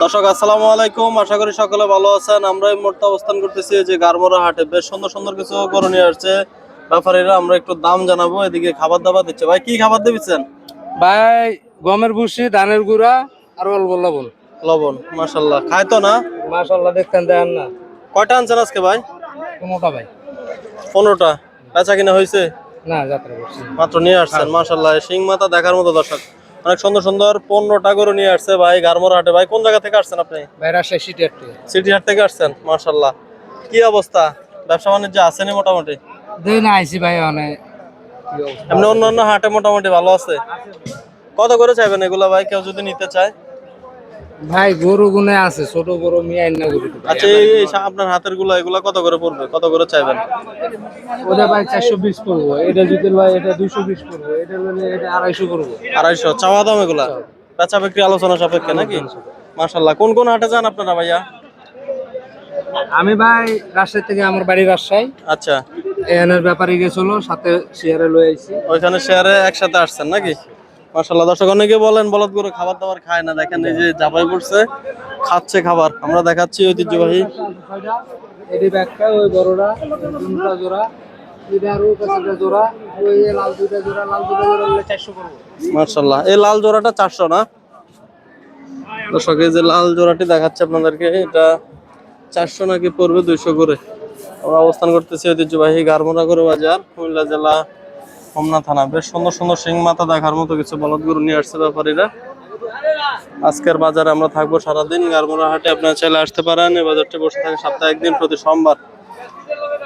দর্শক আসসালামু আলাইকুম, আশা করি সকলে ভালো আছেন। আমরা এই মুহূর্তে অবস্থান করতেছি যে গারমোরা হাটে। বেশ সুন্দর সুন্দর কিছু গরু নিয়ে আসছে ব্যাপারীরা। আমরা একটু দাম জানাবো। এদিকে খাবার দাবার দিচ্ছে। ভাই কি খাবার দিচ্ছেন? ভাই গমের ভুসি, ধানের গুঁড়া আর অল্প লবণ। লবণ, মাশাল্লাহ। খায় তো না? মাশাআল্লাহ, দেখতেন দেন না। কয়টা আনছেন আজকে ভাই? কোনোটা ভাই 15টা। বেচা কিনা হয়েছে? না, যাত্রা করছি। মাত্র নিয়ে আসছেন, মাশাল্লাহ। শিং মাথা দেখার মতো দর্শক। অনেক সুন্দর সুন্দর 15টা গরু নিয়ে আসছে ভাই গারমোরা হাটে। ভাই কোন জায়গা থেকে আসছেন আপনি? ভাই রাজশাহী সিটি হাট থেকে। সিটি হাট থেকে আসছেন, মাশাল্লাহ। কি অবস্থা, ব্যবসা বাণিজ্য আসেনি মোটামুটি? দেই না আইছি ভাই অনেক। এমনি অন্যান্য হাটে মোটামুটি ভালো আছে। কত করে চাইবেন এগুলা ভাই, কেউ যদি নিতে চায়? ভাই গরু গুনে আছে, ছোট গরু মিয়াই না গরু। আচ্ছা, এই আপনার হাতের গুলা এগুলা কত করে পড়বে, কত করে চাইবেন? ওটা ভাই 420 পড়বো, এটা যদি ভাই এটা 220 পড়বো, এটা হলে এটা 250 পড়বো। 250 চাওয়া দাম এগুলা? বেচা বিক্রি আলোচনা সাপেক্ষে নাকি? মাশাল্লাহ। কোন কোন হাটে যান আপনারা ভাইয়া? আমি ভাই রাজশাহী থেকে, আমার বাড়ি রাজশাহী। আচ্ছা, এখানের ব্যাপারে গেছিল, সাথে শেয়ারে লয়ে আইছি। ওইখানে শেয়ারে একসাথে আসছেন নাকি? মাশাল্লাহ। দর্শক অনেকে বলেন বলদ গরু খাবার দাবার খায় না, দেখেন এই যে জাপাই পড়ছে, খাচ্ছে খাবার। আমরা দেখাচ্ছি ঐতিহ্যবাহী। এটি ব্যাগটা ওই বড়রা দুটা জোড়া, এটা আর ওই পাশেরটা জোড়া, ওই যে লাল দুটা জোড়া, লাল দুটা জোড়া হলে 400 করবো। মাশাল্লাহ। এই লাল জোড়াটা 400 না? দর্শক এই যে লাল জোড়াটি দেখাচ্ছে আপনাদেরকে, এটা 400 নাকি পড়বে 200 করে। আমরা অবস্থান করতেছি ঐতিহ্যবাহী গারমোরা গরু বাজার, কুমিল্লা জেলা, হোমনা থানা। বেশ সুন্দর সুন্দর শিং মাথা দেখার মতো কিছু বলদ গরু নিয়ে আসছে ব্যাপারীরা। আজকের বাজারে আমরা থাকবো সারাদিন গারমোরা হাটে। আপনারা চাইলে আসতে পারেন। এই বাজারটি বসে থাকে সপ্তাহে একদিন, প্রতি সোমবার।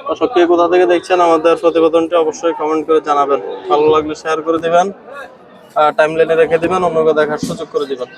দর্শক কে কোথা থেকে দেখছেন আমাদের প্রতিবেদনটি অবশ্যই কমেন্ট করে জানাবেন। ভালো লাগলে শেয়ার করে দিবেন, টাইমলাইনে রেখে দিবেন, অন্যকে দেখার সুযোগ করে দিবেন।